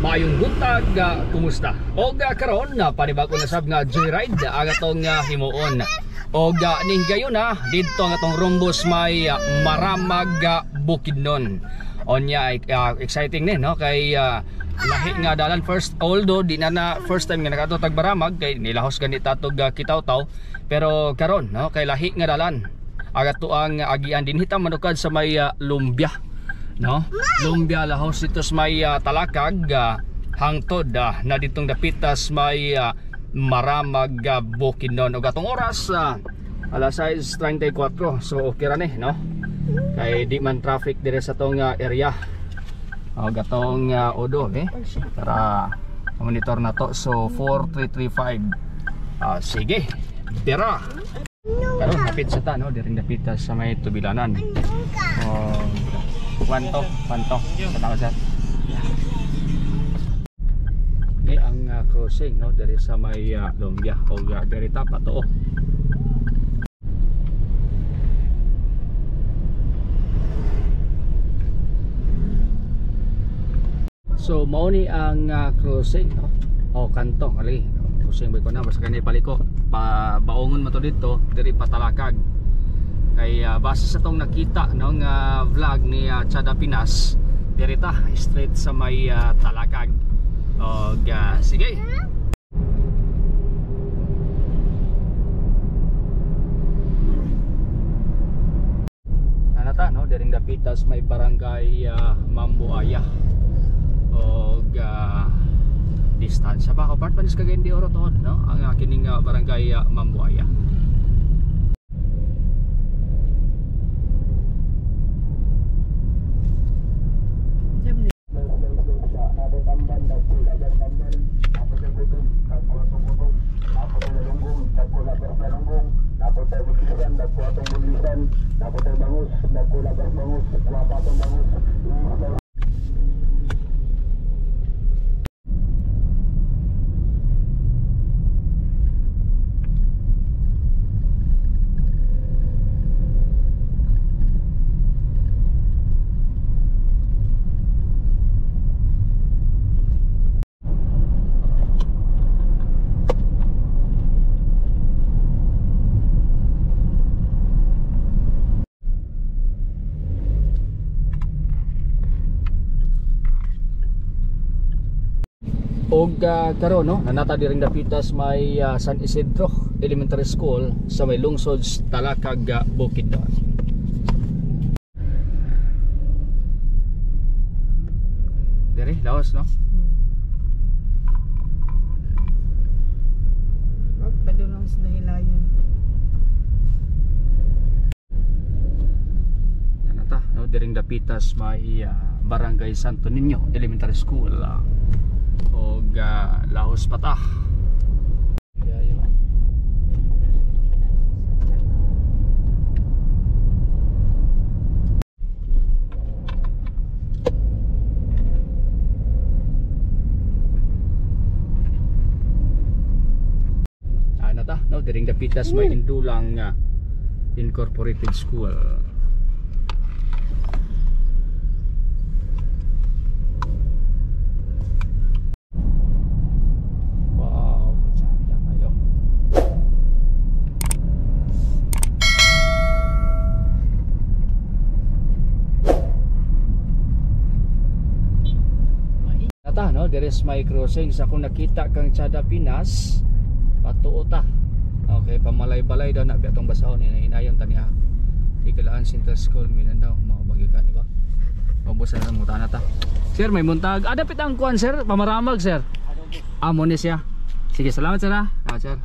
Maayong buntag, kumusta? O karon na panibago na sab nga joyride ang atong himuon. O ning gayon dito ang atong rumbos may Maramag Bukidnon. Onya exciting ni no kay lahi nga dalan first, although di na first time nga nakato tag Maramag kay nilahos ganit atog Kitaw-Taw, pero karon no kay lahi nga dalan agato ang agian din hitam manukad sa may Lumbia no. Lumbia lahos dito sa may Talakag hangtod na ditong dapitas may Maramag Bukidnon. Og atong oras alas 6:34, so okay ra ni no kay di man traffic dire sa tong area. Og atong odo para monitor na to, so 4335. Sige tira karon hapit sa ta no diring dapitas sa may Tubilanan. Panto salamat sir. Ang crossing no dari sa may Lumbia o dari tapa to. So mao ni ang crossing no o kanto ali crossing ba ko na basta kanay paliko pa baongon mo to dito diri Patalakag. Kay base sa tong nakita no nga vlog ni Chada Pinas diri ta straight sa may Talakag. Og sige. Anata no diring dapitas may barangay Mambuaya. Og distansya pa apart panis kagay di oro to no ang kining barangay Mambuaya. Og karon no nanata diring dapitas may San Isidro Elementary School sa may lungsod Talakag, Bukidnon. Diri lawas no. Padulong sa dahilayon. Nanata no diring dapitas may Barangay Santo Niño Elementary School. Og lahos pata. Ano ta no diring dapitas may Indulang Incorporated School. No, there is my crossing sa kung nakita kang Chada Pinas patuo ta. Okay, pamalay-balay daw na biatong basahon ni inayon tani ha. Ikalaan Center School Mindanao mao bagi ka di ba? Mabos na mo ta. Sir, may muntag. Dapit ang kuan sir, Pamaramag sir. Amo ni siya. Sige, salamat sir ha. Sir.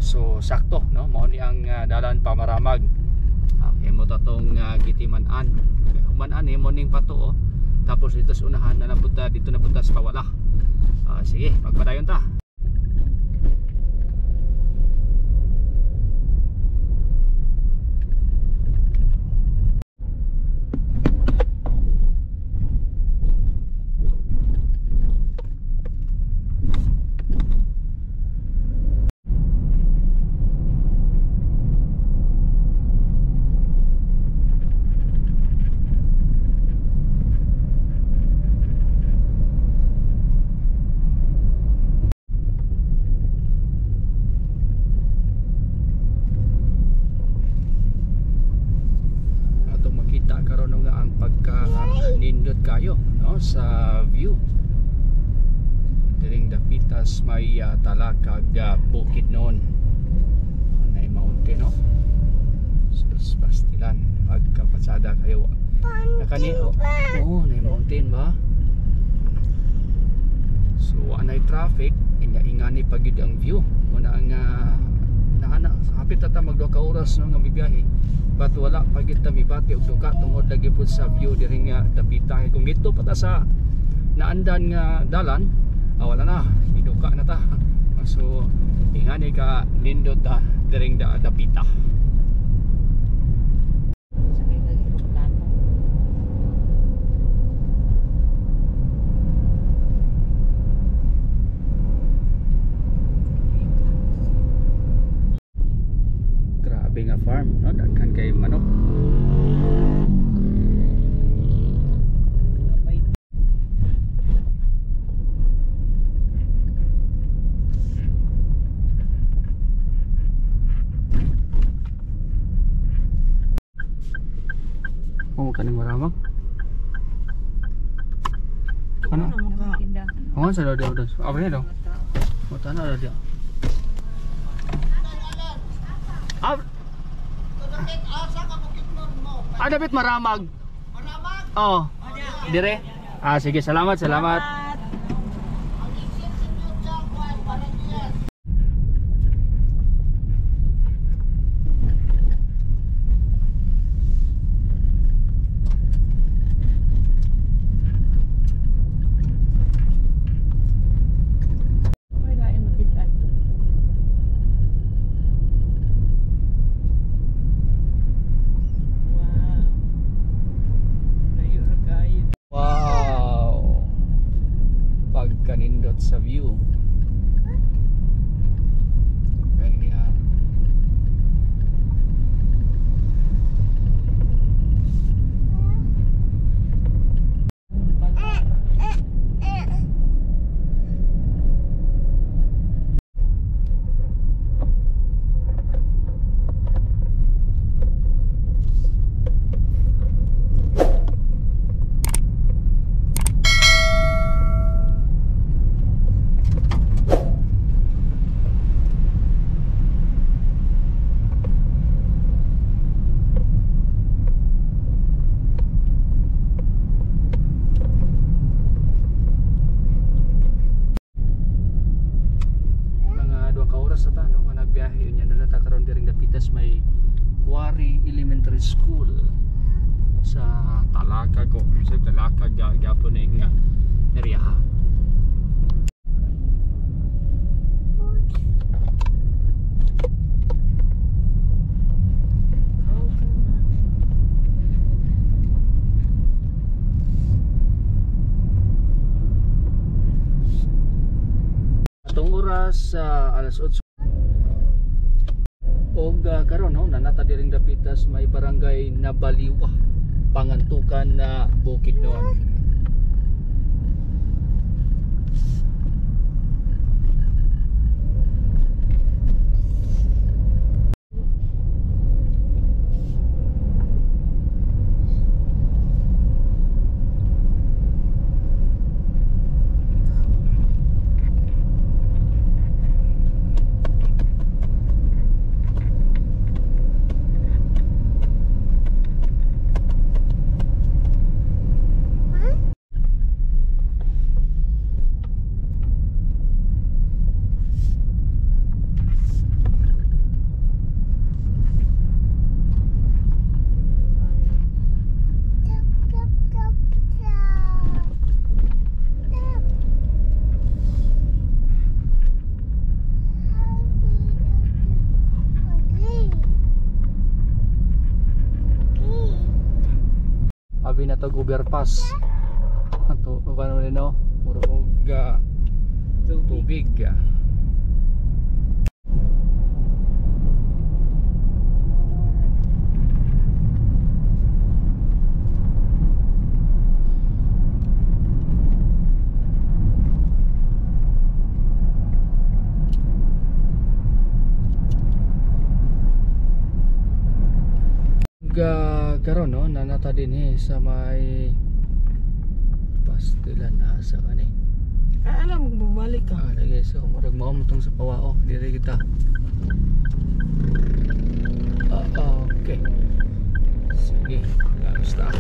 So sakto no, mao ni ang dalan Pamaramag. Okay, mo tatong Gitiman-an. Human-an morning pato tapos dito sa unahan na napunta dito napunta sa Kawala. Sige, magpadayon ta. ka nindot kayo no sa view. Diring dapitas may talakag bukid noon. Nay mountain no. Sus pastilan pagkapasada kayo. Nakani oh, nay mountain ba? So anay traffic, ingani pagid ang view. Muna nga naana hapit ata mag 2 ka oras no nga bibiyahe. But wala pagid ta mibati og duka tungod lagi pud sa view diri nga dapita. Kung dito pa ta sa naandan nga dalan, wala na, iduka na ta. So ingani ka nindot ta diri nga dapita. Grabe nga farm, no? Daghan kay manok. Oh, kaning maramag. Ano? Oh, sa daw daw. Apa ni daw? Oh, tanah dah dia. Ada bit maramag. Maramag? Oh. Dire? Sige, salamat, salamat. Kanindot sa view. Kaya biyahe nya na ta karon diring dapitas may Quarry Elementary School sa Talakag ko sa Talakag gyapon ning area. Atong oras alas 8 og karon no nanata diring dapitas may barangay Nabaliwa, Pangantukan na Bukidnon. Abi na to overpass. Ato kano ni no? Muro og tubig. karon no nanata din sa may pastilan asa kani. Alam mo, bumalik ka. Lagi so murag mao mo tong sa pawao diri kita. Okay. Sige, basta.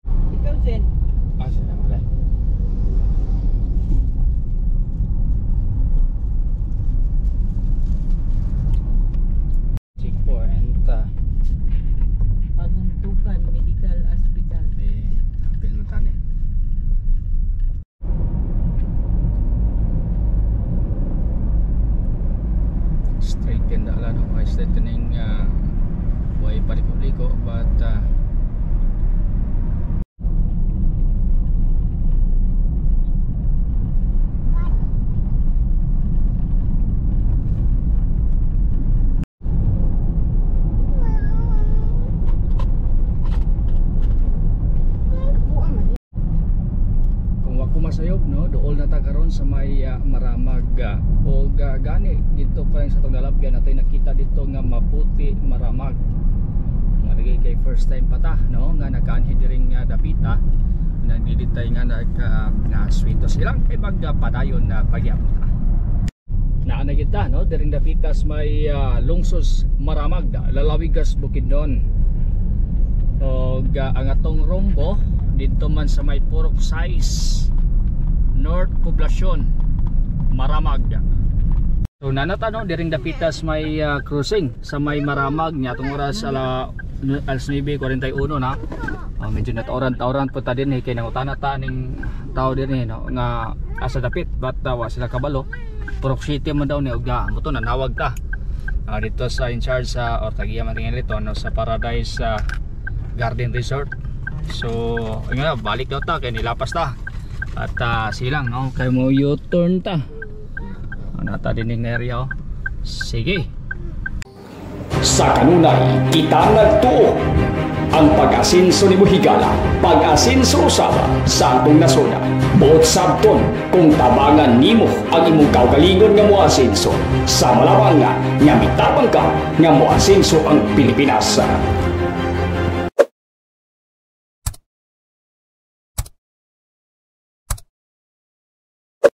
Ikaw, Sen. Asa na wala. Checkpoint. Paguntukan Medical Hospital. Apil mo tani. Straight din dala no, ay straight kaning way paliko-liko but kung wako masayop no, dool na ta karon sa may maramag o gani dito pa lang sa tong lalabyan natin nakita dito nga maputi maramag. Marigay kay first time pa ta no nga nagkanhi diring dapita nagdiditay nga nga sweetos ilang kay padayon na pagyapon ta. Naana kita no diring dapitas may lungsos maramag lalawigas Bukidnon. O ang atong rombo dito man sa may Purok Size North Poblacion Maramag. So nanatano diring dapitas may cruising sa may Maramag nya tong oras alas 9:41 na. Medyo nataoran po ta din kay nangutana ta ning tao din no nga asa dapit but wa sila kabalo. Purok City man daw ni uga mo to nanawag ta. Dito sa in charge sa Ortagia man tingin dito no sa Paradise Garden Resort. So nga balik daw ta kay nilapas ta. At silang no kay mo U-turn ta. Nata din ning area oh. Sige. Sa kanunay, kita nagtuo ang pag-asinso ni Higala, pag-asinso usaba sa atong nasona. Buot sabton kung tabangan nimo ang imong kaugalingon nga moasinso sa malawang nga mitapang ka nga moasinso ang Pilipinas.